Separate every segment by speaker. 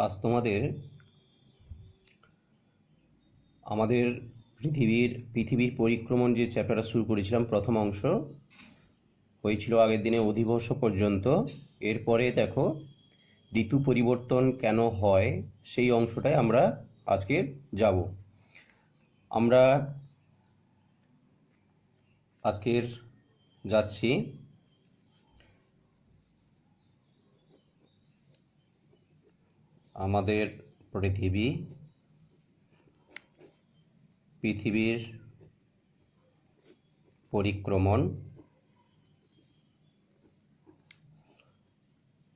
Speaker 1: আজ তোমাদের আমাদের পৃথিবীর পরিক্রমণ যে চ্যাপ্টারটা শুরু করেছিলাম, প্রথম অংশ হয়েছিল আগের দিনে অধিবর্ষ পর্যন্ত। এরপরে দেখো ঋতু পরিবর্তন কেন হয় সেই অংশটায় আমরা আজকে যাব। আমরা আজকের যাচ্ছি আমাদের পৃথিবীর পরিক্রমণ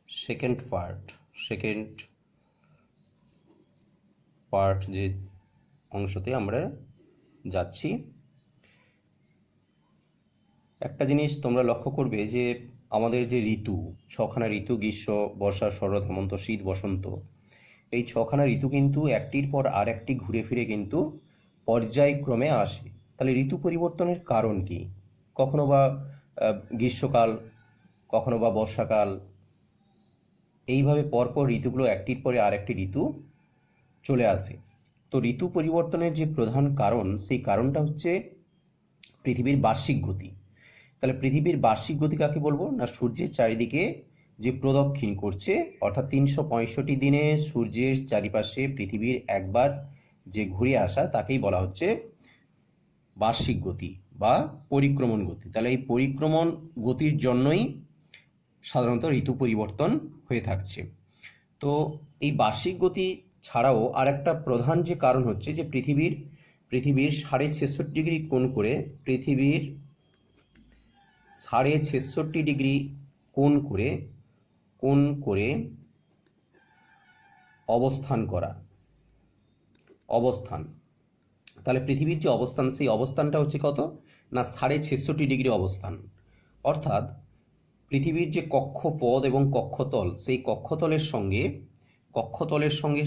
Speaker 1: সেকেন্ড পার্ট যে অংশতে আমরা যাচ্ছি। একটা জিনিস তোমরা লক্ষ্য করবে যে আমাদের যে ঋতু, ছখানা ঋতু, গ্রীষ্ম, বর্ষা, শরৎ, হেমন্ত, শীত, বসন্ত, এই ছখানা ঋতু কিন্তু একটির পর আর একটি ঘুরে ফিরে কিন্তু পর্যায়ক্রমে আসে। তাহলে ঋতু পরিবর্তনের কারণ কি? কখনো বা গ্রীষ্মকাল, কখনো বা বর্ষাকাল, এইভাবে পরপর ঋতুগুলো একটির পরে আর একটি ঋতু চলে আসে। তো ঋতু পরিবর্তনের যে প্রধান কারণ, সেই কারণটা হচ্ছে পৃথিবীর বার্ষিক গতি। তাহলে পৃথিবীর বার্ষিক গতি কাকে বলবো না? সূর্যের চারিদিকে যে প্রদক্ষিণ করছে, অর্থাৎ 365 দিনে সূর্যের চারিপাশে পৃথিবীর একবার যে ঘুরে আসা, তাকেই বলা হচ্ছে বার্ষিক গতি বা পরিক্রমণ গতি। তাহলে এই পরিক্রমণ গতির জন্যই সাধারণত ঋতু পরিবর্তন হয়ে থাকছে। তো এই বার্ষিক গতি ছাড়াও আর একটা প্রধান যে কারণ হচ্ছে যে পৃথিবীর 66.5 কোণ করে পৃথিবীর 66.5 কোণ করে অবস্থান। তাহলে পৃথিবীর যে অবস্থান, সেই অবস্থানটা হচ্ছে কত না 66.5 অবস্থান। অর্থাৎ পৃথিবীর যে কক্ষপথ এবং কক্ষতল, সেই কক্ষতলের সঙ্গে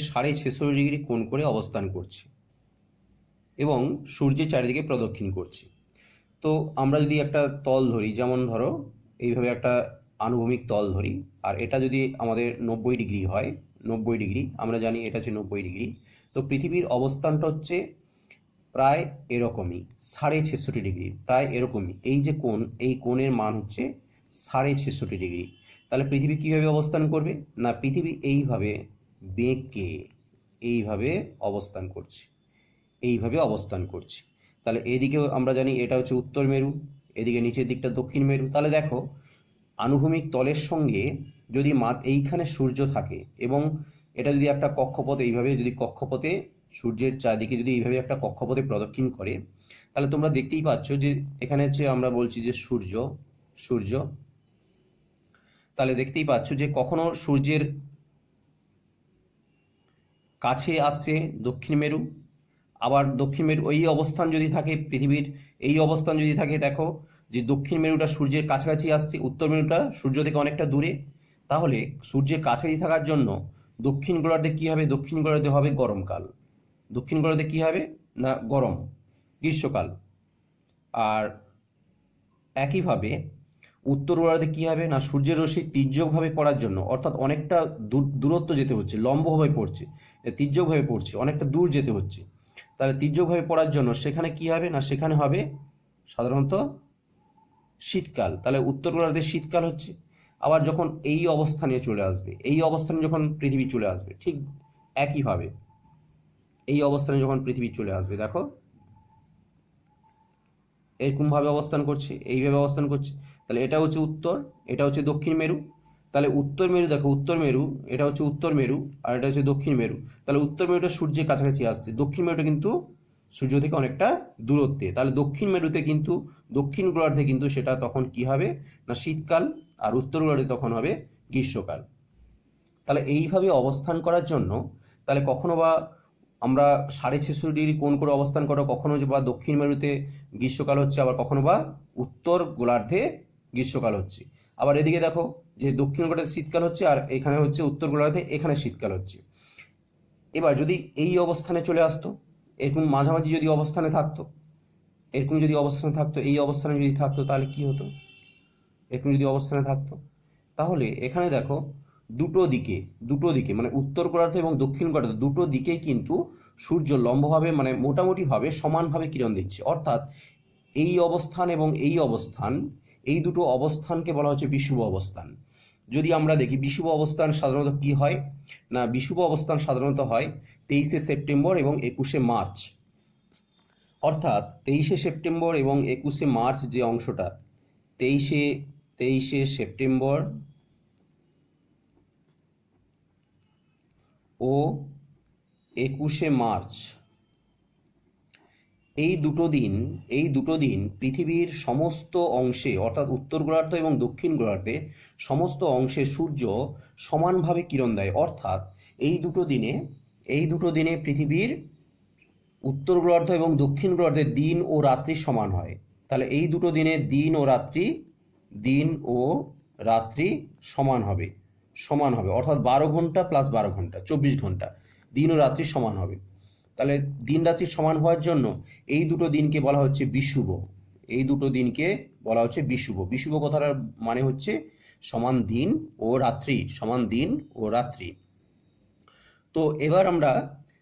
Speaker 1: 66.5 কোণ করে অবস্থান করছে এবং সূর্যের চারিদিকে প্রদক্ষিণ করছে। তো আমরা যদি একটা তল ধরি, যেমন ধরো এইভাবে একটা আনুভূমিক তল ধরি, আর এটা যদি আমাদের 90 হয়, 90, আমরা জানি এটা হচ্ছে 90। তো পৃথিবীর অবস্থানটা হচ্ছে প্রায় এরকমই, 66.5, প্রায় এরকমই। এই যে কোণ, এই কোণের মান হচ্ছে 66.5। তাহলে পৃথিবী কীভাবে অবস্থান করবে না? পৃথিবী এইভাবে বেঁকে এইভাবে অবস্থান করছে। তাহলে এদিকেও আমরা জানি এটা হচ্ছে উত্তর মেরু, এদিকে নিচের দিকটা দক্ষিণ মেরু। তাহলে দেখো আনুভূমিক তলের সঙ্গে যদি এইখানে সূর্য থাকে এবং এটা যদি একটা কক্ষপথ, এইভাবে যদি কক্ষপথে সূর্যের চারদিকে যদি এইভাবে একটা কক্ষপথে প্রদক্ষিণ করে, তাহলে তোমরা দেখতেই পাচ্ছ যে এখানে হচ্ছে আমরা বলছি যে সূর্য। তাহলে দেখতেই পাচ্ছ যে কখনো সূর্যের কাছে আসছে দক্ষিণ মেরু, আবার দক্ষিণ মেরু এই অবস্থান যদি থাকে, পৃথিবীর এই অবস্থান যদি থাকে, দেখো যে দক্ষিণ মেরুটা সূর্যের কাছাকাছি আসছে, উত্তর মেরুটা সূর্য থেকে অনেকটা দূরে। তাহলে সূর্যের কাছাকাছি থাকার জন্য দক্ষিণ গোলার্ধে কী হবে? দক্ষিণ গোলার্ধে হবে গরমকাল। দক্ষিণ গোলার্ধে কী হবে না? গরম, গ্রীষ্মকাল। আর একইভাবে উত্তর গোলার্ধে কী হবে না? সূর্যের রশ্মি তির্যকভাবে পড়ার জন্য, অর্থাৎ অনেকটা দূরত্ব যেতে হচ্ছে, লম্বভাবে পড়ছে, তির্যকভাবে পড়ছে, অনেকটা দূর যেতে হচ্ছে। তাহলে তির্যকভাবে পড়ার জন্য সেখানে কি হবে না? সেখানে হবে সাধারণত শীতকাল। তাহলে উত্তর গোলার্ধে শীতকাল হচ্ছে। আবার যখন এই অবস্থানে চলে আসবে, এই অবস্থানে যখন পৃথিবী চলে আসবে, ঠিক একইভাবে এই অবস্থানে যখন পৃথিবী চলে আসবে, দেখো এরকমভাবে অবস্থান করছে, এইভাবে অবস্থান করছে। তাহলে এটা হচ্ছে উত্তর, এটা হচ্ছে দক্ষিণ মেরু। তাহলে উত্তর মেরু, দেখো উত্তর মেরু, এটা হচ্ছে উত্তর মেরু, আর এটা হচ্ছে দক্ষিণ মেরু। তাহলে উত্তর মেরুটা সূর্যের কাছাকাছি আসছে, দক্ষিণ মেরুটা কিন্তু সূর্য থেকে অনেকটা দূরত্বে। তাহলে দক্ষিণ মেরুতে কিন্তু, দক্ষিণ গোলার্ধে কিন্তু সেটা তখন কি হবে না? শীতকাল। আর উত্তর গোলার্ধে তখন হবে গ্রীষ্মকাল। তাহলে এইভাবে অবস্থান করার জন্য, তাহলে কখনো বা আমরা 66.5 কোণ করে অবস্থান করো, কখনো বা দক্ষিণ মেরুতে গ্রীষ্মকাল হচ্ছে, আবার কখনো বা উত্তর গোলার্ধে গ্রীষ্মকাল হচ্ছে। আবার এদিকে দেখো যে দক্ষিণ গোলার্ধে শীতকাল হচ্ছে, আর এখানে হচ্ছে উত্তর গোলার্ধে এখানে শীতকাল হচ্ছে। এবার যদি এই অবস্থানে চলে আসতো, এরকম মাঝামাঝি যদি অবস্থানে থাকতো, এই অবস্থানে যদি থাকতো, তাহলে কি হতো? এরকম যদি অবস্থানে থাকতো, তাহলে এখানে দেখো দুটো দিকে মানে উত্তর গোলার্ধ এবং দক্ষিণ গোলার্ধ দুটো দিকেই কিন্তু সূর্য লম্বভাবে মানে মোটামুটিভাবে সমানভাবে কিরণ দিচ্ছে। অর্থাৎ এই অবস্থান এবং এই অবস্থান, এই দুটো অবস্থানকে বলা হচ্ছে বিষুব অবস্থান। যদি আমরা দেখি বিষুব অবস্থান সাধারণত কি হয়, না বিষুব অবস্থান সাধারণত হয় 23শে সেপ্টেম্বর এবং 21শে মার্চ। অর্থাৎ 23শে সেপ্টেম্বর এবং 21শে মার্চ যে অংশটা, তেইশে সেপ্টেম্বর ও 21শে মার্চ, এই দুটো দিন পৃথিবীর সমস্ত অংশে অর্থাৎ উত্তর গোলার্ধ এবং দক্ষিণ গোলার্ধে সমস্ত অংশে সূর্য সমানভাবে কিরণ দেয়। অর্থাৎ এই দুটো দিনে পৃথিবীর উত্তর গোলার্ধ এবং দক্ষিণ গোলার্ধে দিন ও রাত্রি সমান হয়। তাহলে এই দুটো দিনে দিন ও রাত্রি সমান হবে অর্থাৎ 12 ঘন্টা প্লাস 12 ঘন্টা 24 ঘন্টা দিন ও রাত্রি সমান হবে। তাহলে দিন রাত্রি সমান হওয়ার জন্য এই দুটো দিনকে বলা হচ্ছে বিষুব। বিষুব কথাটার মানে হচ্ছে সমান দিন ও রাত্রি। তো এবার আমরা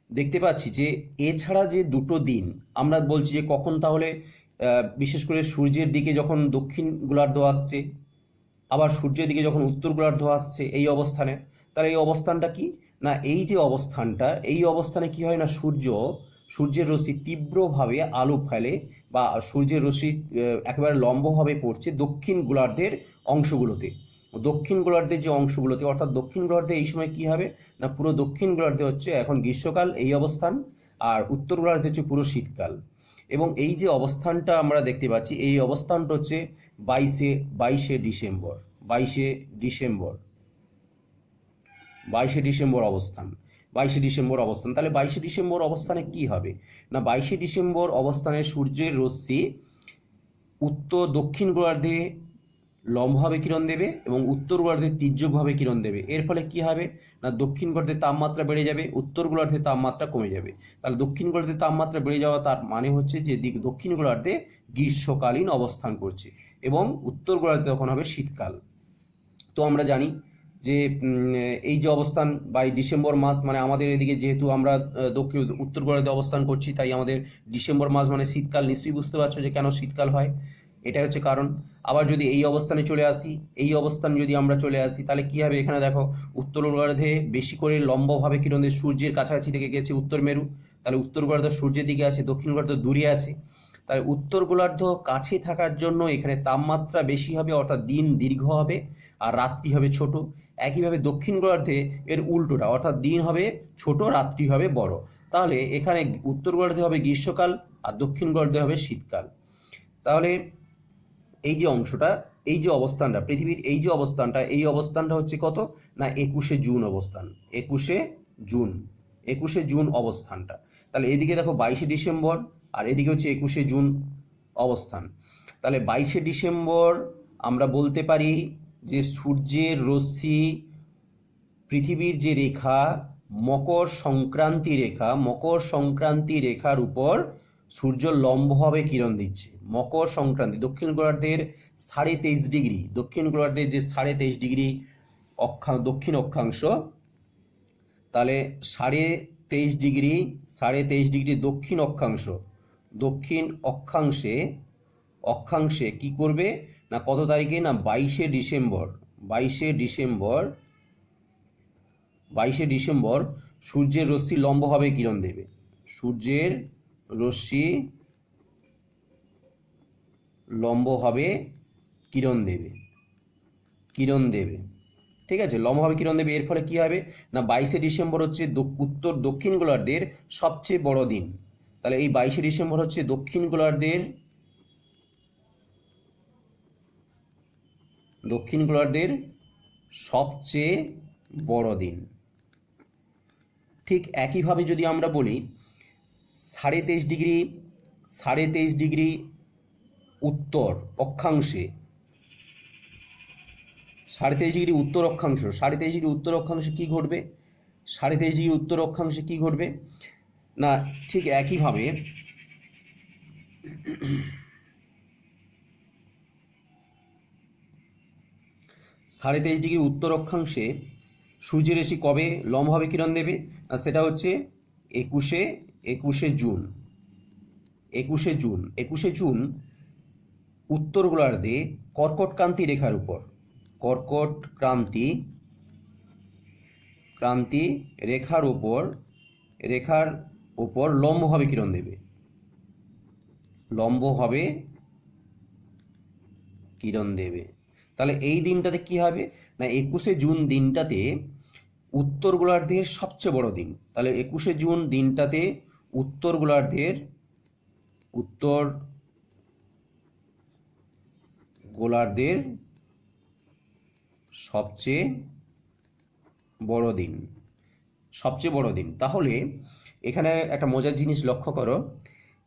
Speaker 1: দেখতে পাচ্ছি যে এছাড়া যে দুটো দিন আমরা বলছি যে কখন, তাহলে বিশেষ করে সূর্যের দিকে যখন দক্ষিণ গোলার্ধ আসছে, আবার সূর্যের দিকে যখন উত্তর গোলার্ধ আসছে এই অবস্থানে, তাহলে এই অবস্থানটা কি, না এই যে অবস্থানটা, এই অবস্থানে কি হয় না সূর্যের রশ্মি তীব্রভাবে আলো ফেলে বা সূর্যের রশ্মি একেবারে লম্বভাবে পড়ছে দক্ষিণ গোলার্ধের অংশগুলোতে। অর্থাৎ দক্ষিণ গোলার্ধে এই সময় কি হবে, না পুরো দক্ষিণ গোলার্ধে হচ্ছে এখন গ্রীষ্মকাল এই অবস্থান, আর উত্তর গোলার্ধে হচ্ছে পুরো শীতকাল। এবং এই যে অবস্থানটা আমরা দেখতে পাচ্ছি, এই অবস্থানটা হচ্ছে 22শে ডিসেম্বর অবস্থান। তাহলে 22শে ডিসেম্বর অবস্থানে কি হবে, না 22শে ডিসেম্বর অবস্থানে সূর্যের রশ্মি দক্ষিণ গোলার্ধে লম্বভাবে কিরণ দেবে এবং উত্তর গোলার্ধে তির্যকভাবে কিরণ দেবে। এর ফলে কি হবে, না দক্ষিণ গোলার্ধে তাপমাত্রা বেড়ে যাবে, উত্তর গোলার্ধে তাপমাত্রা কমে যাবে। তাহলে দক্ষিণ গোলার্ধে তাপমাত্রা বেড়ে যাওয়া তার মানে হচ্ছে যে দক্ষিণ গোলার্ধে গ্রীষ্মকালীন অবস্থান করছে এবং উত্তর গোলার্ধে তখন হবে শীতকাল। তো আমরা জানি যে এই যে অবস্থান বা ডিসেম্বর মাস মানে আমাদের এদিকে যেহেতু আমরা উত্তর গোলার্ধে অবস্থান করছি, তাই আমাদের ডিসেম্বর মাস মানে শীতকাল। নিশ্চয়ই বুঝতে পারছো যে কেন শীতকাল হয়, এটা হচ্ছে কারণ। আবার যদি এই অবস্থানে যদি আমরা চলে আসি তাহলে কি হবে, এখানে দেখো উত্তর গোলার্ধে বেশি করে লম্বভাবে কিরণ সূর্যের কাছাকাছি থেকে গেছে উত্তর মেরু, তাহলে উত্তর গোলার্ধ সূর্যের দিকে আছে, দক্ষিণ গোলার্ধ দূরে আছে। তাহলে উত্তর গোলার্ধ কাছে থাকার জন্য এখানে তাপমাত্রা বেশি হবে, অর্থাৎ দিন দীর্ঘ হবে আর রাত্রি হবে ছোট। একইভাবে দক্ষিণ গোলার্ধে এর উল্টোটা, অর্থাৎ দিন হবে ছোট, রাত্রি হবে বড়। তাহলে এখানে উত্তর গোলার্ধে হবে গ্রীষ্মকাল আর দক্ষিণ গোলার্ধে হবে শীতকাল। তাহলে এই যে অংশটা, এই যে অবস্থানটা পৃথিবীর, এই অবস্থানটা হচ্ছে কত, না 21শে জুন অবস্থান, 21শে জুন অবস্থানটা। তাহলে এদিকে দেখো 22শে ডিসেম্বর আর এদিকে হচ্ছে 21শে জুন অবস্থান। তাহলে 22শে ডিসেম্বর আমরা বলতে পারি যে সূর্যের রশ্মি পৃথিবীর যে রেখা মকর সংক্রান্তি রেখার উপর সূর্য লম্বভাবে কিরণ দিচ্ছে। মকর সংক্রান্তি দক্ষিণ গোলার্ধের 23.5 ডিগ্রি, দক্ষিণ গোলার্ধের যে 23.5 ডিগ্রি দক্ষিণ অক্ষাংশ, তাহলে 23.5 ডিগ্রি দক্ষিণ অক্ষাংশে কি করবে, না কত তারিখে, না 22শে ডিসেম্বর সূর্যের রশ্মি লম্বভাবে কিরণ দেবে। লম্বভাবে কিরণ দেবে, ঠিক আছে, লম্বভাবে কিরণ দেবে। এর ফলে কি হবে, না 22শে ডিসেম্বর হচ্ছে দক্ষিণ গোলার্ধের সবচেয়ে বড় দিন। তাহলে এই 22শে ডিসেম্বর হচ্ছে দক্ষিণ গোলার্ধের সবচেয়ে বড় দিন। ঠিক একইভাবে যদি আমরা বলি 23.5 ডিগ্রি উত্তর অক্ষাংশে, 23.5 ডিগ্রি উত্তর অক্ষাংশে কি ঘটবে, 23.5 ডিগ্রি উত্তর অক্ষাংশে কি ঘটবে, না ঠিক একইভাবে 23.5 ডিগ্রি উত্তর অক্ষাংশে সূর্যরশ্মি কবে লম্বভাবে কিরণ দেবে? আর সেটা হচ্ছে একুশে জুন। 21শে জুন উত্তর গোলার্ধে কর্কটক্রান্তি রেখার উপর রেখার উপর লম্বভাবে কিরণ দেবে। তাহলে এই দিনটাতে কি হবে না, 21শে জুন দিনটাতে উত্তর গোলার্ধের সবচেয়ে বড় দিন। তাহলে 21শে জুন দিনটাতে উত্তর গোলার্ধের সবচেয়ে বড় দিন। তাহলে এখানে একটা মজার জিনিস লক্ষ্য করো,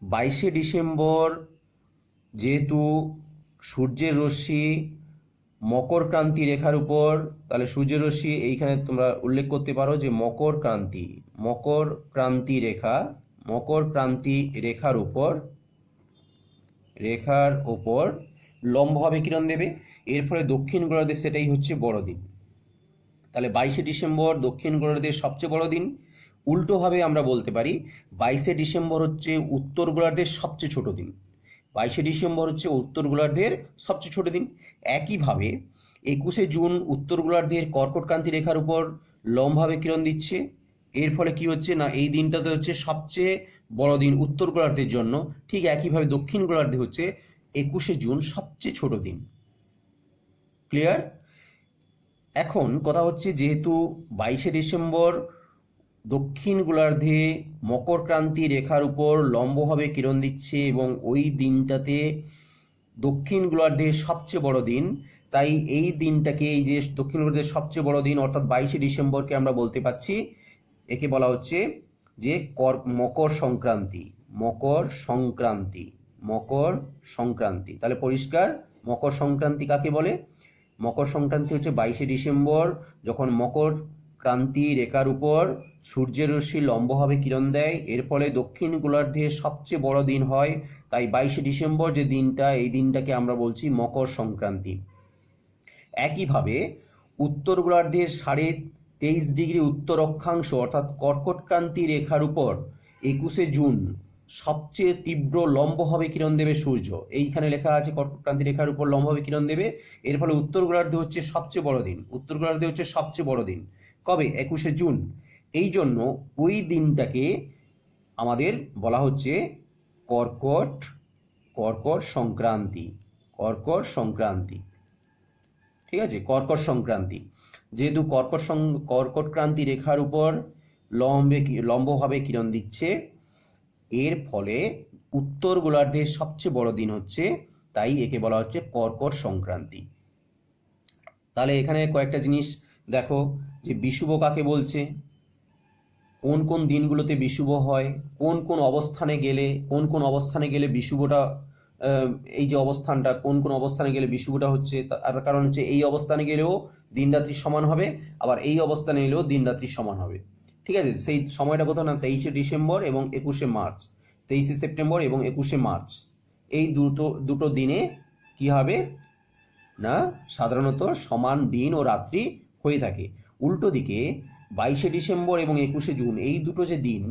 Speaker 1: 22শে ডিসেম্বর যেহেতু সূর্যের রশ্মি মকর ক্রান্তি রেখার উপর, তাহলে সূর্যের রশ্মি এইখানে তোমরা উল্লেখ করতে পারো যে মকর ক্রান্তি রেখার উপর লম্বভাবে কিরণ দেবে। এর ফলে দক্ষিণ গোলার্ধে সেটাই হচ্ছে বড় দিন। তাহলে 22শে ডিসেম্বর দক্ষিণ গোলার্ধের সবচেয়ে বড় দিন। উল্টোভাবে আমরা বলতে পারি 22শে ডিসেম্বর হচ্ছে উত্তর গোলার্ধের সবচেয়ে ছোট দিন। 22শে ডিসেম্বর হচ্ছে উত্তর গোলার্ধের সবচেয়ে ছোট দিন। একইভাবে 21শে জুন উত্তর গোলার্ধের কর্কটক্রান্তি রেখার উপর লম্বভাবে কিরণ দিচ্ছে। এর ফলে কি হচ্ছে না, এই দিনটাতে হচ্ছে সবচেয়ে বড় দিন উত্তর গোলার্ধের জন্য। ঠিক একইভাবে দক্ষিণ গোলার্ধে হচ্ছে 21শে জুন সবচেয়ে ছোট দিন। ক্লিয়ার? এখন কথা হচ্ছে, যেহেতু 22শে ডিসেম্বর দক্ষিণ গোলার্ধে মকর ক্রান্তি রেখার উপর লম্বভাবে কিরণ দিচ্ছে এবং ওই দিনটাতে দক্ষিণ গোলার্ধের সবচেয়ে বড় দিন, তাই এই দিনটাকে, এই যে দক্ষিণ গোলার্ধের সবচেয়ে বড় দিন অর্থাৎ 22শে ডিসেম্বরকে আমরা বলতে পারছি, একে বলা হচ্ছে যে মকর সংক্রান্তি। তাহলে পরিষ্কার, মকর সংক্রান্তি কাকে বলে? মকর সংক্রান্তি হচ্ছে 22শে ডিসেম্বর যখন মকর ক্রান্তি রেখার উপর সূর্যের রশ্মি লম্বভাবে কিরণ দেয়, এর ফলে দক্ষিণ গোলার্ধে সবচেয়ে বড় দিন হয়। তাই 22শে ডিসেম্বর যে দিনটা, এই দিনটাকে আমরা বলছি মকর সংক্রান্তি। একইভাবে উত্তর গোলার্ধের 23.5° উত্তর অক্ষাংশ অর্থাৎ কর্কটক্রান্তি রেখার উপর 21শে জুন সবচেয়ে তীব্র লম্বভাবে কিরণ দেবে সূর্য। এইখানে লেখা আছে কর্কটক্রান্তি রেখার উপর লম্বভাবে কিরণ দেবে। এর ফলে উত্তর গোলার্ধে হচ্ছে সবচেয়ে বড় দিন। কবে? 21শে জুন। এই জন্য ওই দিনটাকে আমাদের বলা হচ্ছে কর্কট সংক্রান্তি। ঠিক আছে, কর্কট সংক্রান্তি। যেহেতু কর্কটক্রান্তি রেখার উপর লম্বভাবে কিরণ দিচ্ছে, এর ফলে উত্তর গোলার্ধের সবচেয়ে বড় দিন হচ্ছে, তাই একে বলা হচ্ছে কর্কট সংক্রান্তি। তাহলে এখানে কয়েকটা জিনিস দেখো, যে বিষুব কাকে বলছে, কোন কোন দিনগুলোতে বিষুব হয়, কোন কোন অবস্থানে গেলে বিষুবটা, এই যে অবস্থানটা, কোন কোন অবস্থানে গেলে বিষুবটা হচ্ছে। তার কারণ হচ্ছে এই অবস্থানে গেলেও দিন রাত্রি সমান হবে, আবার এই অবস্থানে এলেও দিন রাত্রি সমান হবে। ঠিক আছে, সেই সময়টা কোথাও না, 23শে ডিসেম্বর এবং 21শে মার্চ, 23শে সেপ্টেম্বর এবং 21শে মার্চ, এই দুটো দিনে কি হবে না, সাধারণত সমান দিন ও রাত্রি হয়ে থাকে। উল্টো দিকে 22শে ডিসেম্বর এবং 21শে জুন, এই দুটো যে দিন,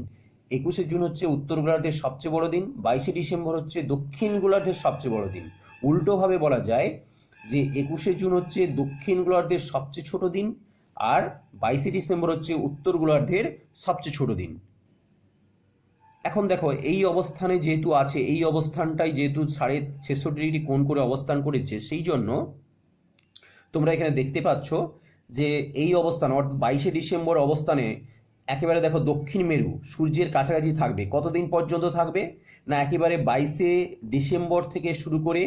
Speaker 1: 21শে জুন হচ্ছে উত্তর গোলার্ধের সবচেয়ে বড় দিন, 22শে ডিসেম্বর হচ্ছে দক্ষিণ গোলার্ধের সবচেয়ে বড় দিন। উল্টোভাবে বলা যায় যে 21শে জুন হচ্ছে দক্ষিণ গোলার্ধের সবচেয়ে ছোট দিন, আর 22শে ডিসেম্বর হচ্ছে উত্তর গোলার্ধের সবচেয়ে ছোট দিন। এখন দেখো, এই অবস্থানে যেহেতু আছে, এই অবস্থানটাই যেহেতু 66.5° কোণ করে অবস্থান করেছে, সেই জন্য তোমরা এখানে দেখতে পাচ্ছ যে এই অবস্থান অর্থাৎ 22শে ডিসেম্বর অবস্থানে একেবারে দেখো দক্ষিণ মেরু সূর্যের কাছাকাছি থাকবে। কতদিন পর্যন্ত থাকবে না, একেবারে 22শে ডিসেম্বর থেকে শুরু করে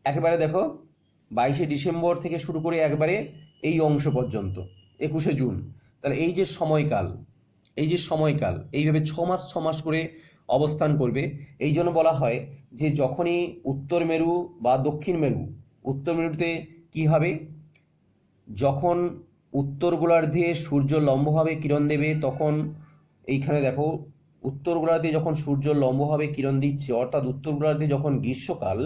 Speaker 1: একেবারে দেখো 22শে ডিসেম্বর থেকে শুরু করে একবারে এই অংশ পর্যন্ত 21শে জুন। তাহলে এই যে সময়কাল এইভাবে 6 মাস করে অবস্থান করবে। এই জন্য বলা হয় যে যখনই উত্তর মেরু বা দক্ষিণ মেরু, উত্তর মেরুতে কি হবে, যখন উত্তর গোলার্ধে সূর্য লম্বভাবে কিরণ দেবে, তখন এইখানে দেখো উত্তর গোলার্ধে যখন সূর্য লম্বভাবে কিরণ দিচ্ছে, অর্থাৎ উত্তর গোলার্ধে যখন গ্রীষ্মকাল,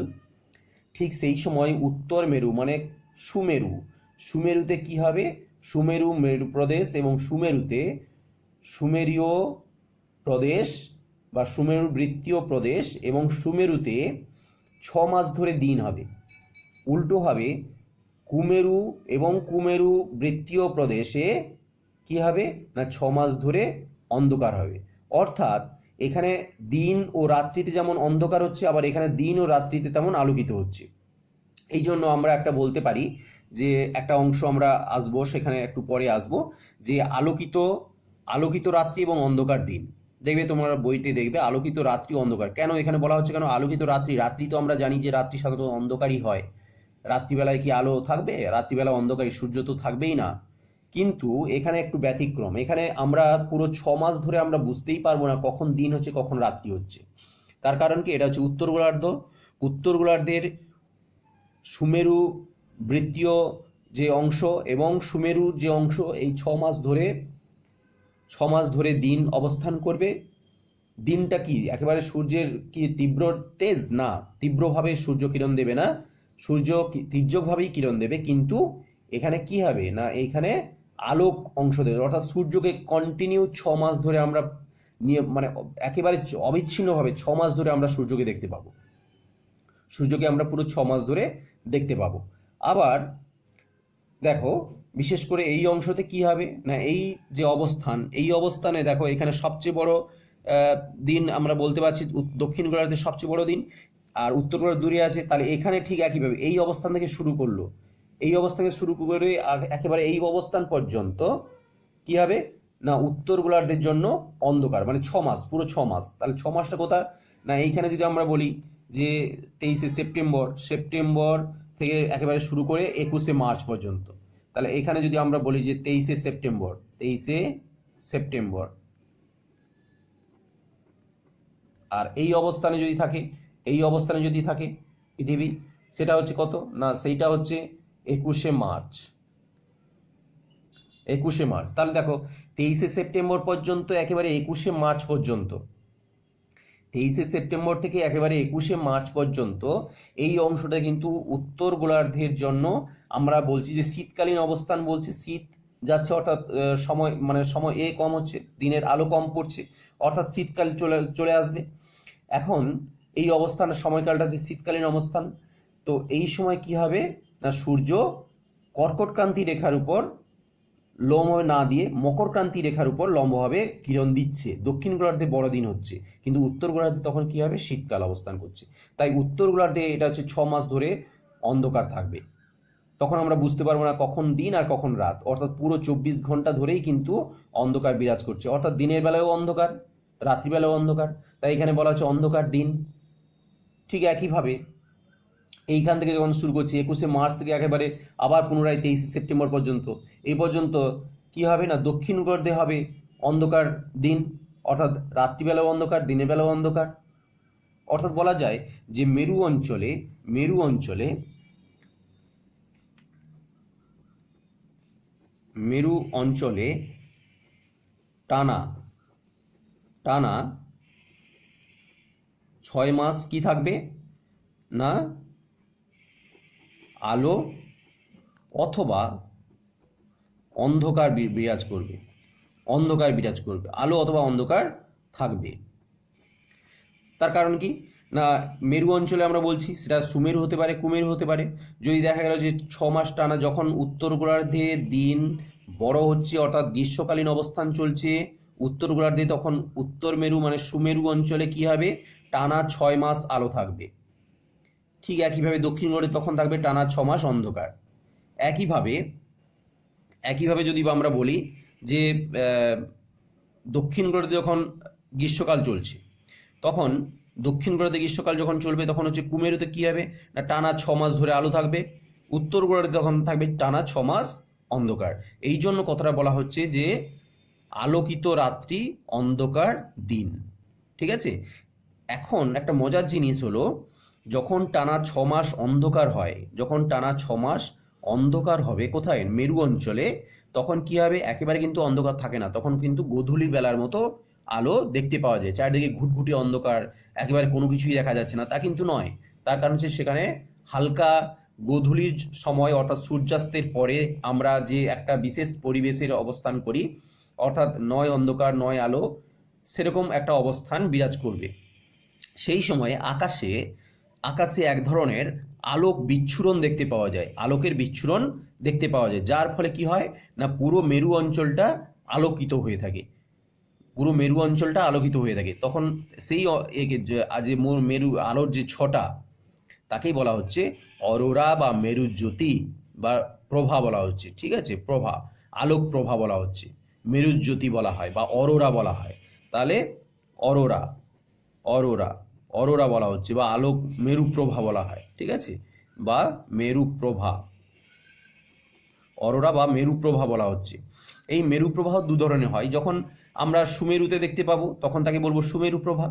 Speaker 1: ঠিক সেই সময় উত্তর মেরু মানে সুমেরু। সুমেরুতে কি হবে? সুমেরু মেরু প্রদেশ এবং সুমেরুতে সুমেরীয় প্রদেশ বা সুমেরু বৃত্তীয় প্রদেশ এবং সুমেরুতে 6 মাস ধরে দিন হবে। উল্টো হবে, কুমেরু এবং কুমেরু বৃত্তীয় প্রদেশে কি হবে না 6 মাস ধরে অন্ধকার হবে। অর্থাৎ এখানে দিন ও রাত্রিতে যেমন অন্ধকার হচ্ছে, আবার এখানে দিন ও রাত্রিতে তেমন আলোকিত হচ্ছে। এই জন্য আমরা একটা বলতে পারি যে একটা অংশ আমরা আসবো, সেখানে একটু পরে আসবো, যে আলোকিত রাত্রি এবং অন্ধকার দিন। দেখবে তোমরা বইতে দেখবে আলোকিত রাত্রি অন্ধকার। কেন এখানে বলা হচ্ছে, কেন আলোকিত রাত্রি? রাত্রি তো আমরা জানি যে রাত্রি সাধারণত অন্ধকারই হয়। রাত্রিবেলায় কি আলো থাকবে? রাত্রিবেলা অন্ধকারী, সূর্য তো থাকবেই না। কিন্তু এখানে একটু ব্যতিক্রম। এখানে আমরা পুরো 6 মাস ধরে আমরা বুঝতেই পারবো না কখন দিন হচ্ছে কখন রাত্রি হচ্ছে। তার কারণ কি? এটা হচ্ছে উত্তর গোলার্ধ। উত্তর গোলার্ধের সুমেরু বৃত্তীয় যে অংশ এবং সুমেরুর যে অংশ, এই 6 মাস ধরে দিন অবস্থান করবে। দিনটা কি একেবারে সূর্যের কি তীব্র তেজ? না, তীব্রভাবে সূর্য কিরণ দেবে না, সূর্য তির্যকভাবেই কিরণ দেবে। কিন্তু এখানে কি হবে না, এইখানে আলোক অংশ দেবে। অর্থাৎ সূর্যকে কন্টিনিউ 6 মাস ধরে আমরা নিয়ে মানে একেবারে অবিচ্ছিন্নভাবে 6 মাস ধরে আমরা সূর্যকে দেখতে পাবো। সূর্যকে আমরা পুরো 6 মাস ধরে দেখতে পাবো। আবার দেখো, বিশেষ করে এই অংশতে কি হবে না, এই যে অবস্থান, এই অবস্থানে দেখো এখানে সবচেয়ে বড় দিন আমরা বলতে পারছি দক্ষিণ গোলার্ধের সবচেয়ে বড় দিন, আর উত্তর গোলার্ধ দূরে আছে। তাহলে এখানে ঠিক একইভাবে এই অবস্থান থেকে শুরু করলো, এই অবস্থান থেকে শুরু করে একেবারে এই অবস্থান পর্যন্ত কি হবে না, উত্তর গোলার্ধের জন্য অন্ধকার, মানে 6 মাস, পুরো 6 মাস। তাহলে 6 মাসটা কোথায় না, এইখানে যদি আমরা বলি যে 23শে সেপ্টেম্বর থেকে একেবারে শুরু করে 21শে মার্চ পর্যন্ত। তাহলে এখানে যদি আমরা বলি যে 23শে সেপ্টেম্বর, আর এই অবস্থানে যদি থাকে পৃথিবী, সেটা হচ্ছে কত না, সেইটা হচ্ছে 21শে মার্চ। তাহলে দেখো 23শে সেপ্টেম্বর পর্যন্ত একেবারে 21শে মার্চ পর্যন্ত, 23শে সেপ্টেম্বর থেকে একেবারে 21শে মার্চ পর্যন্ত এই অংশটা কিন্তু উত্তর গোলার্ধের জন্য আমরা বলছি যে শীতকালীন অবস্থান বলছি। শীত যাচ্ছে, অর্থাৎ সময় কম হচ্ছে, দিনের আলো কম পড়ছে, অর্থাৎ শীতকাল চলে আসবে। এখন এই অবস্থানের সময়কালটা যে শীতকালীন অবস্থান, তো এই সময় কি হবে না, সূর্য কর্কটক্রান্তি রেখার উপর লম্বভাবে না দিয়ে মকর ক্রান্তি রেখার উপর লম্বভাবে কিরণ দিচ্ছে। দক্ষিণ গোলার্ধে বড়দিন হচ্ছে, কিন্তু উত্তর গোলার্ধে তখন কি হবে, শীতকাল অবস্থান করছে। তাই উত্তর গোলার্ধে এটা হচ্ছে 6 মাস ধরে অন্ধকার থাকবে। তখন আমরা বুঝতে পারবো না কখন দিন আর কখন রাত, অর্থাৎ পুরো 24 ঘন্টা ধরেই কিন্তু অন্ধকার বিরাজ করছে। অর্থাৎ দিনের বেলায়ও অন্ধকার, রাত্রিবেলাও অন্ধকার। তাই এখানে বলা হচ্ছে অন্ধকার দিন। ঠিক একইভাবে এইখান থেকে যখন শুরু করছি 21শে মার্চ থেকে একেবারে আবার পুনরায় 23শে সেপ্টেম্বর পর্যন্ত, এই পর্যন্ত কি হবে না, দক্ষিণ গোলার্ধে হবে অন্ধকার দিন, অর্থাৎ রাত্রিবেলাও অন্ধকার, দিনের বেলাও অন্ধকার। অর্থাৎ বলা যায় যে মেরু অঞ্চলে টানা 6 মাস কি থাকবে না, আলো অথবা অন্ধকার বিরাজ করবে, আলো অথবা অন্ধকার থাকবে। তার কারণ কি না, মেরু অঞ্চলে আমরা বলছি সেটা সুমেরু হতে পারে, কুমেরু হতে পারে। যদি দেখা গেল যে 6 মাস টানা যখন উত্তর গোলার্ধে দিন বড় হচ্ছে, অর্থাৎ গ্রীষ্মকালীন অবস্থান চলছে উত্তর গোলার্ধে, তখন উত্তর মেরু মানে সুমেরু অঞ্চলে কি হবে, টানা 6 মাস আলো থাকবে। ঠিক একইভাবে দক্ষিণ গোলার্ধে তখন থাকবে টানা 6 মাস অন্ধকার। একইভাবে যদি আমরা বলি যে দক্ষিণ গোলার্ধে যখন গ্রীষ্মকাল চলছে, তখন দক্ষিণ গোলার্ধে গ্রীষ্মকাল যখন চলবে তখন হচ্ছে কুমেরুতে কি হবে না, টানা 6 মাস ধরে আলো থাকবে। উত্তর গোলার্ধে তখন থাকবে টানা 6 মাস অন্ধকার। এই জন্য কথাটা বলা হচ্ছে যে আলোকিত রাত্রি, অন্ধকার দিন। ঠিক আছে। এখন একটা মজার জিনিস হলো, যখন টানা 6 মাস অন্ধকার হয়, হবে কোথায়, মেরু অঞ্চলে, তখন কি হবে, একেবারে কিন্তু অন্ধকার থাকে না, তখন কিন্তু গোধূলি বেলার মতো আলো দেখতে পাওয়া যায়। চারিদিকে ঘুটঘুটি অন্ধকার, একেবারে কোনো কিছুই দেখা যাচ্ছে না, তা কিন্তু নয়। তার কারণ হচ্ছে সেখানে হালকা গোধূলির সময় অর্থাৎ সূর্যাস্তের পরে আমরা যে একটা বিশেষ পরিবেশের অবস্থান করি, অর্থাৎ নয় অন্ধকার নয় আলো, সেরকম একটা অবস্থান বিরাজ করবে। সেই সময়ে আকাশে এক ধরনের আলোক বিচ্ছুরণ দেখতে পাওয়া যায়, আলোকের বিচ্ছুরণ দেখতে পাওয়া যায়, যার ফলে কি হয় না পুরো মেরু অঞ্চলটা আলোকিত হয়ে থাকে, পুরো মেরু অঞ্চলটা আলোকিত হয়ে থাকে। তখন সেই যে মেরু আলোর যে ছটা, তাকেই বলা হচ্ছে অরোরা বা মেরু জ্যোতি বা প্রভা বলা হচ্ছে, ঠিক আছে, প্রভা, আলোক প্রভা বলা হচ্ছে, মেরু জ্যোতি বলা হয় বা অরোরা বলা হয়। তাহলে অরোরা অরোরা অরোরা বলা হচ্ছে বা আলোক মেরু প্রভা বলা হয়, ঠিক আছে, বা মেরু প্রভা, অরোরা বা মেরু প্রভা বলা হচ্ছে। এই মেরু প্রবাহ দু ধরনের হয়, যখন আমরা সুমেরুতে দেখতে পাবো তখন তাকে বলবো সুমেরু প্রভা,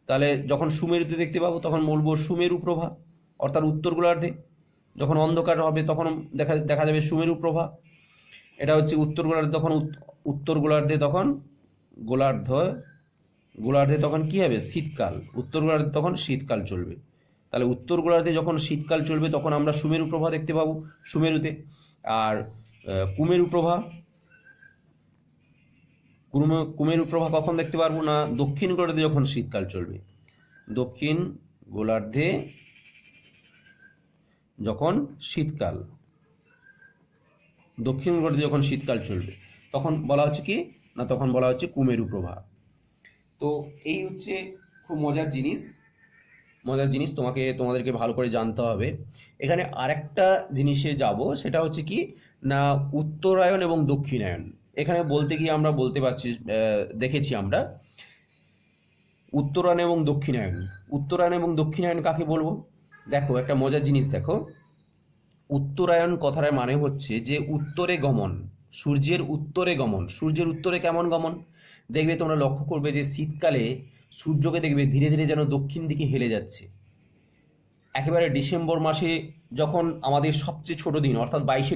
Speaker 1: তাহলে যখন সুমেরুতে দেখতে পাবো তখন বলবো সুমেরু প্রভা, অর্থাৎ উত্তর গোলার্ধে যখন অন্ধকার হবে তখন দেখা যাবে সুমেরু প্রভা। এটা হচ্ছে উত্তর গোলার্ধে, তখন উত্তর গোলার্ধে তখন গোলার্ধে তখন কি হবে, শীতকাল, উত্তর গোলার্ধে তখন শীতকাল চলবে। তাহলে উত্তর গোলার্ধে যখন শীতকাল চলবে তখন আমরা সুমেরু প্রভা দেখতে পাবো সুমেরুতে। আর কুমেরু প্রভা কুমেরু প্রভা কখন দেখতে পারবো না, দক্ষিণ গোলার্ধে যখন শীতকাল চলবে, দক্ষিণ গোলার্ধে যখন শীতকাল দক্ষিণ গোলার্ধে যখন শীতকাল চলবে তখন বলা হচ্ছে কি না, তখন বলা হচ্ছে কুমেরু প্রভা। তো এই হচ্ছে খুব মজার জিনিস, তোমাদেরকে ভালো করে জানতে হবে। এখানে আরেকটা জিনিসে যাব, সেটা হচ্ছে কি না উত্তরায়ণ এবং দক্ষিণায়ন। এখানে বলতে গিয়ে আমরা বলতে পারছি, দেখেছি আমরা উত্তরায়ণ এবং দক্ষিণায়ন কাকে বলবো। দেখো একটা মজার জিনিস, দেখো উত্তরায়ণ কথাটার মানে হচ্ছে যে উত্তরে গমন, সূর্যের উত্তরে কেমন গমন। দেখবে তোমরা লক্ষ্য করবে যে শীতকালে সূর্যকে দেখবে ধীরে ধীরে যেন দক্ষিণ দিকে হেলে যাচ্ছে। একেবারে ডিসেম্বর মাসে যখন আমাদের সবচেয়ে ছোট দিন, অর্থাৎ 22শে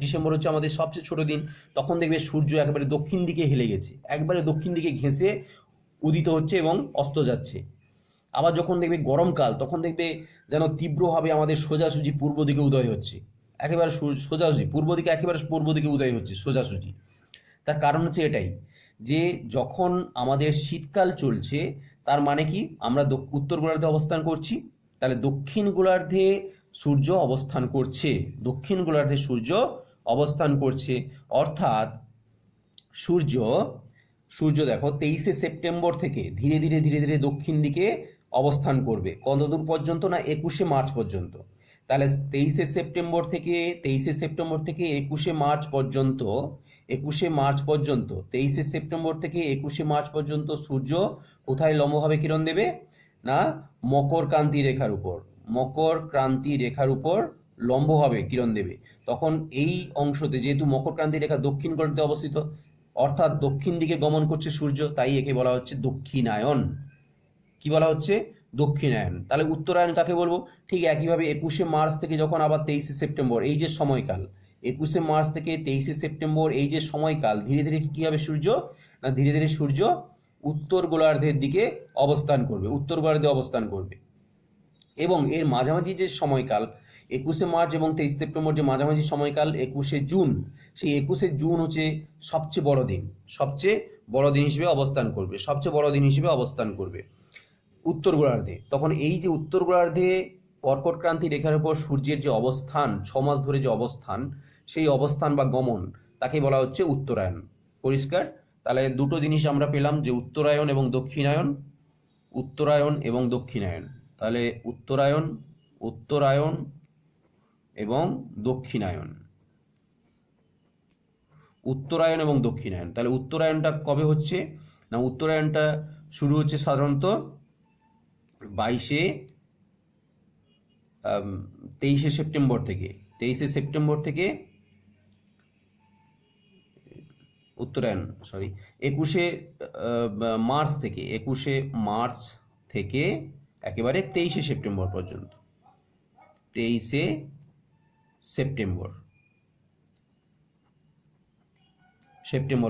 Speaker 1: ডিসেম্বর হচ্ছে আমাদের সবচেয়ে ছোট দিন, তখন দেখবে সূর্য একেবারে দক্ষিণ দিকে হেলে গেছে, একবারে দক্ষিণ দিকে ঘেঁষে উদিত হচ্ছে এবং অস্ত যাচ্ছে। আবার যখন দেখবে গরমকাল, তখন দেখবে যেন তীব্রভাবে আমাদের সোজাসুজি পূর্ব দিকে উদয় হচ্ছে, একেবারে সোজাসুজি পূর্ব দিকে উদয় হচ্ছে সোজাসুজি। তার কারণ হচ্ছে এটাই যে যখন আমাদের শীতকাল চলছে, তার মানে কি আমরা উত্তর গোলার্ধে অবস্থান করছি, তাহলে দক্ষিণ গোলার্ধে সূর্য অবস্থান করছে, অর্থাৎ সূর্য দেখো 23শে সেপ্টেম্বর থেকে ধীরে ধীরে দক্ষিণ দিকে অবস্থান করবে, কতদূর পর্যন্ত না 21শে মার্চ পর্যন্ত। তাহলে 23শে সেপ্টেম্বর থেকে 21শে মার্চ পর্যন্ত 23শে সেপ্টেম্বর থেকে 21শে মার্চ পর্যন্ত সূর্য কোথায় লম্বভাবে কিরণ দেবে না মকর ক্রান্তি রেখার উপর লম্বভাবে কিরণ দেবে। তখন এই অংশতে যেহেতু মকর ক্রান্তি রেখা দক্ষিণ গোলার্ধে অবস্থিত, অর্থাৎ দক্ষিণ দিকে গমন করছে সূর্য, তাই একে বলা হচ্ছে দক্ষিণায়ন। কি বলা হচ্ছে, দক্ষিণায়ন। তাহলে উত্তরায়ণ কাকে বলবো, ঠিক একইভাবে 21শে মার্চ থেকে যখন আবার 23শে সেপ্টেম্বর, এই যে সময়কাল 21শে মার্চ থেকে 23শে সেপ্টেম্বর, এই যে সময়কাল, ধীরে ধীরে কি হবে সূর্য না ধীরে ধীরে সূর্য উত্তর গোলার্ধের দিকে অবস্থান করবে, এবং এর মাঝামাঝি যে সময়কাল 21শে মার্চ এবং 23 সেপ্টেম্বর যে মাঝামাঝি সময়কাল 21শে জুন, সেই 21শে জুন হচ্ছে সবচেয়ে বড় দিন হিসেবে অবস্থান করবে উত্তর গোলার্ধে। তখন এই যে উত্তর গোলার্ধে কর্কট ক্রান্তি রেখার উপর সূর্যের যে অবস্থান, 6 মাস ধরে যে অবস্থান, সেই অবস্থান বা গমন, তাকে বলা হচ্ছে উত্তরায়ণ। পরিষ্কার? তাহলে দুটো জিনিস আমরা পেলাম, যে উত্তরায়ণ এবং দক্ষিণায়ন। তাহলে উত্তরায়ণ এবং দক্ষিণায়ন। তাহলে উত্তরায়ণটা কবে হচ্ছে না, উত্তরায়ণটা শুরু হচ্ছে সাধারণত 23শে সেপ্টেম্বর থেকে উত্তরায়ণ 21শে মার্চ থেকে একেবারে 23শে সেপ্টেম্বর পর্যন্ত। 23শে সেপ্টেম্বর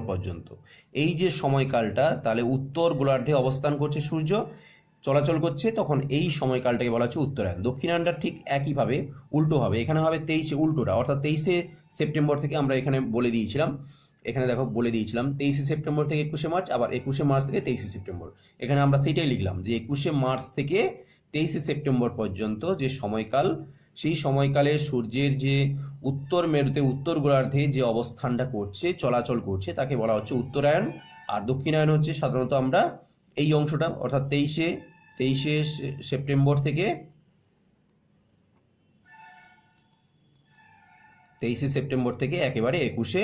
Speaker 1: পর্যন্ত এই যে সময়কালটা, তাহলে উত্তর গোলার্ধে অবস্থান করছে সূর্য, চলাচল করছে, তখন এই সময়কালটাকে বলা হচ্ছে উত্তরায়ণ। দক্ষিণায়নটা ঠিক একইভাবে উল্টো হবে, এখানে হবে 23 উল্টোটা, অর্থাৎ 23শে সেপ্টেম্বর থেকে আমরা এখানে বলে দিয়েছিলাম, এখানে দেখো বলে দিয়েছিলাম 23শে সেপ্টেম্বর থেকে 21শে মার্চ, আবার 21শে মার্চ থেকে 23শে সেপ্টেম্বর। এখানে আমরা সেটাই লিখলাম যে 21শে মার্চ থেকে 23শে সেপ্টেম্বর পর্যন্ত যে সময়কাল, সেই সময়কালে সূর্যের যে উত্তর মেরুতে উত্তর গোলার্ধে যে অবস্থানটা করছে, চলাচল করছে, তাকে বলা হচ্ছে উত্তরায়ণ। আর দক্ষিণায়ন হচ্ছে সাধারণত আমরা এই অংশটা, অর্থাৎ 23শে সেপ্টেম্বর থেকে 23শে সেপ্টেম্বর থেকে একেবারে 21শে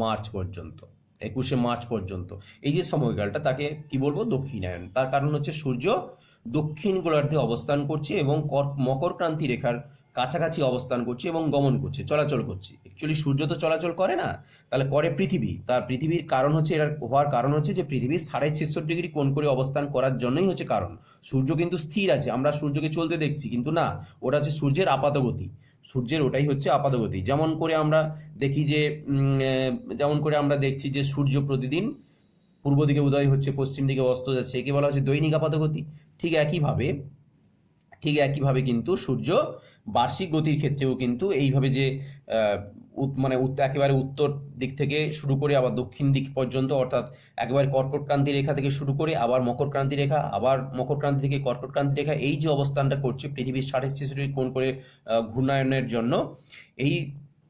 Speaker 1: মার্চ পর্যন্ত, 21শে মার্চ পর্যন্ত এই যে সময়কালটা, তাকে কি বলবো, দক্ষিণায়ন। তার কারণ হচ্ছে সূর্য দক্ষিণ গোলার্ধে অবস্থান করছে এবং মকর ক্রান্তি রেখার কাছাকাছি অবস্থান করছে এবং গমন করছে, চলাচল করছে। অ্যাকচুয়ালি সূর্য তো চলাচল করে না, তাহলে করে পৃথিবী। তার পৃথিবীর কারণ হচ্ছে, এর হওয়ার কারণ হচ্ছে যে পৃথিবী 66.5 ডিগ্রি কোণ করে অবস্থান করার জন্যই হচ্ছে কারণ। সূর্য কিন্তু স্থির আছে, আমরা সূর্যকে চলতে দেখছি, কিন্তু না, ওটা হচ্ছে সূর্যের আপাতগতি। সূর্যের ওটাই হচ্ছে আপাতগতি। যেমন করে আমরা দেখি যে যেমন করে আমরা দেখছি যে সূর্য প্রতিদিন পূর্ব দিকে উদয় হচ্ছে, পশ্চিম দিকে অস্ত যাচ্ছে, একে বলা হচ্ছে দৈনিক আপাতগতি। ঠিক একইভাবে কিন্তু সূর্য বার্ষিক গতির ক্ষেত্রেও কিন্তু এইভাবে যে মানে একেবারে উত্তর দিক থেকে শুরু করে আবার দক্ষিণ দিক পর্যন্ত, অর্থাৎ একেবারে কর্কট ক্রান্তি রেখা থেকে শুরু করে আবার মকর ক্রান্তি রেখা, আবার মকর ক্রান্তি থেকে কর্কট ক্রান্তি রেখা, এই যে অবস্থানটা করছে পৃথিবীর 66.5 কোণ করে ঘূর্ণায়নের জন্য, এই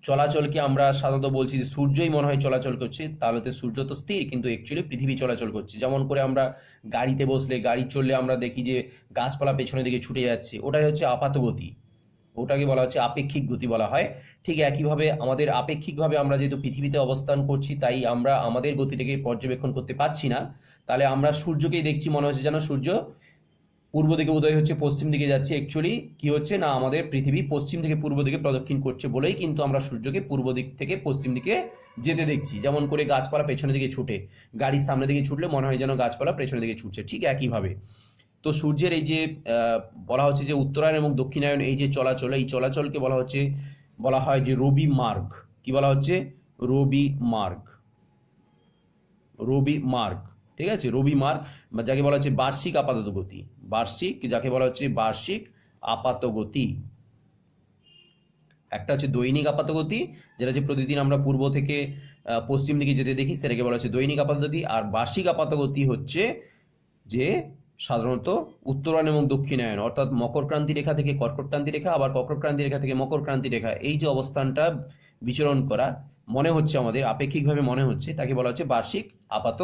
Speaker 1: চলাচলকে আমরা সাধারণত বলছি যে সূর্যই মনে হয় চলাচল করছে। তাহলে তো সূর্য তো স্থির, কিন্তু অ্যাকচুয়ালি পৃথিবী চলাচল করছে। যেমন করে আমরা গাড়িতে বসলে, গাড়ি চললে আমরা দেখি যে গাছপালা পেছনের দিকে ছুটে যাচ্ছে, ওটাই হচ্ছে আপাত গতি, ওটাকে বলা হচ্ছে আপেক্ষিক গতি বলা হয়। ঠিক একইভাবে আমাদের আপেক্ষিকভাবে আমরা যেহেতু পৃথিবীতে অবস্থান করছি, তাই আমরা আমাদের গতিটাকে পর্যবেক্ষণ করতে পারছি না। তাহলে আমরা সূর্যকেই দেখছি, মনে হচ্ছে যেন সূর্য পূর্ব দিকে উদয় হচ্ছে, পশ্চিম দিকে যাচ্ছে। অ্যাকচুয়ালি কি হচ্ছে না, আমাদের পৃথিবী পশ্চিম থেকে পূর্ব দিকে প্রদক্ষিণ করছে বলেই কিন্তু আমরা সূর্যকে পূর্ব দিক থেকে পশ্চিম দিকে যেতে দেখছি। যেমন করে গাছপালা পেছনের দিকে ছুটে, গাড়ির সামনের দিকে ছুটলে মনে হয় যেন গাছপালা পেছনের দিকে ছুটছে, ঠিক একইভাবে। তো সূর্যের এই যে বলা হচ্ছে যে উত্তরায়ণ এবং দক্ষিণায়ন, এই যে চলাচল, এই চলাচলকে বলা হয় যে রবি মার্গ। কি বলা হচ্ছে? রবি মার্গ। ঠিক আছে, রবি মার্গ, যাকে বলা হচ্ছে বার্ষিক আপাতত গতি। যাকে বলা হচ্ছে বার্ষিক আপাত গতি। একটা হচ্ছে দৈনিক আপাত গতি, যেটা হচ্ছে প্রতিদিন আমরা পূর্ব থেকে পশ্চিম দিকে যেতে দেখি, সেটাকে বলা হচ্ছে দৈনিক আপাত গতি। আর বার্ষিক আপাত গতি হচ্ছে যে সাধারণত উত্তরায়ণ এবং দক্ষিণায়ন, অর্থাৎ মকর ক্রান্তি রেখা থেকে কর্কট ক্রান্তি রেখা, আবার কর্কট ক্রান্তি রেখা থেকে মকর ক্রান্তি রেখা, এই যে অবস্থানটা বিচরণ করা মনে হচ্ছে, আমাদের আপেক্ষিকভাবে মনে হচ্ছে, তাকে বলা হচ্ছে বার্ষিক আপাত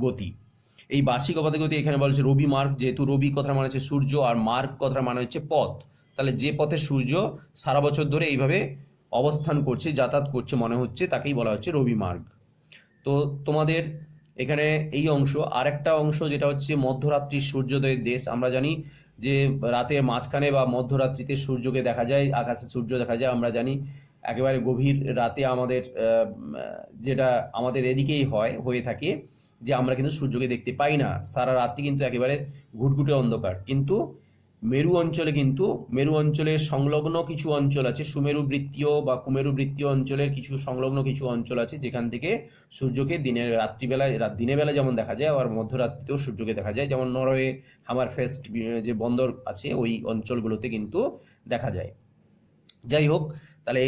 Speaker 1: গতি। এই বার্ষিক আপাত গতি এখানে বলা হচ্ছে রবি মার্গ, যেহেতু রবি কথার মানে হচ্ছে সূর্য আর মার্গ কথার মানে হচ্ছে পথ, তাহলে যে পথে সূর্য সারা বছর ধরে এইভাবে অবস্থান করছে, যাতায়াত করছে মনে হচ্ছে, তাকেই বলা হচ্ছে রবি মার্গ। তো তোমাদের এখানে এই অংশ, আর একটা অংশ যেটা হচ্ছে মধ্যরাত্রির সূর্যোদয়ের দেশ। আমরা জানি যে রাতের মাঝখানে বা মধ্যরাত্রিতে সূর্যকে দেখা যায়, আকাশে সূর্য দেখা যায়। আমরা জানি একেবারে গভীর রাতে আমাদের যেটা আমাদের এদিকেই হয়ে থাকে, যে আমরা কিন্তু সূর্যকে দেখতে পাই না, সারা রাত্রি কিন্তু একেবারে ঘুটঘুটে অন্ধকার। কিন্তু মেরু অঞ্চলের সংলগ্ন কিছু অঞ্চল আছে, সুমেরু বৃত্তীয় বা কুমেরু বৃত্তীয় অঞ্চলের সংলগ্ন কিছু অঞ্চল আছে, যেখান থেকে সূর্যকে দিনের বেলা যেমন দেখা যায়, আবার মধ্যরাত্রিতেও সূর্যকে দেখা যায়। যেমন নরওয়ে হামারফেস্ট যে বন্দর আছে, ওই অঞ্চলগুলোতে কিন্তু দেখা যায়। যাই হোক, তাহলে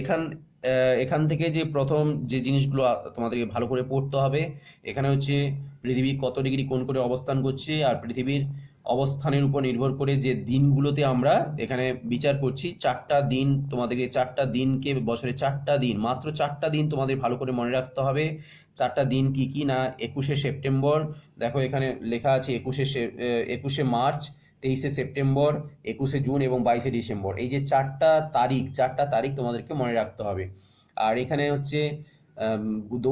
Speaker 1: এখান থেকে যে প্রথম যে জিনিসগুলো তোমাদেরকে ভালো করে পড়তে হবে, এখানে হচ্ছে পৃথিবী কত ডিগ্রি কোণ করে অবস্থান করছে, আর পৃথিবীর অবস্থানের উপর নির্ভর করে যে দিনগুলোতে আমরা এখানে বিচার করছি, 4টা দিন, তোমাদেরকে 4টা দিনকে, বছরে 4টা দিন, মাত্র 4টা দিন তোমাদের ভালো করে মনে রাখতে হবে। 4টা দিন কি কি না, 21শে সেপ্টেম্বর, দেখো এখানে লেখা আছে 21শে মার্চ, 23শে সেপ্টেম্বর, 21শে জুন এবং 22শে ডিসেম্বর। এই যে 4টা তারিখ তোমাদেরকে মনে রাখতে হবে। আর এখানে হচ্ছে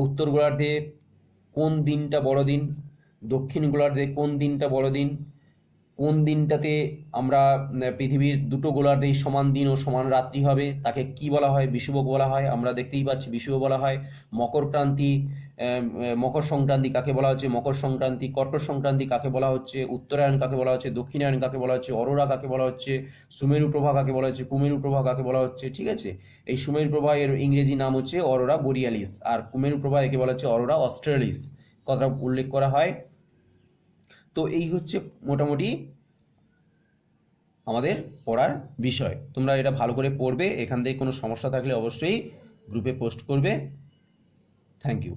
Speaker 1: উত্তর গোলার্ধে কোন দিনটা বড়দিন, দক্ষিণ গোলার্ধে কোন দিনটা বড়দিন, কোন দিনটাতে আমরা পৃথিবীর দুটো গোলার্ধেই সমান দিন ও সমান রাত্রি হবে, তাকে কি বলা হয়? বিষুবক বলা হয়। আমরা দেখতেই পাচ্ছি বিষুব বলা হয়। মকর সংক্রান্তি কাকে বলা হচ্ছে? মকর সংক্রান্তি। কর্কট সংক্রান্তি কাকে বলা হচ্ছে? উত্তরায়ণ কাকে বলা হচ্ছে? দক্ষিণায়ণ কাকে বলা হচ্ছে? অরোরা কাকে বলা হচ্ছে? সুমেরু প্রভা কাকে বলা হচ্ছে? কুমেরু প্রভা কাকে বলা হচ্ছে? ঠিক আছে, এই সুমেরু প্রভা এর ইংরেজি নাম হচ্ছে অরোরা বোরিয়ালিস, আর কুমেরু প্রভা একে বলা হচ্ছে অরোরা অস্ট্রেলিস, কথা উল্লেখ করা হয়। তো এই হচ্ছে মোটামুটি আমাদের পড়ার বিষয়। তোমরা এটা ভালো করে পড়বে, এখান থেকে কোনো সমস্যা থাকলে অবশ্যই গ্রুপে পোস্ট করবে। Thank you.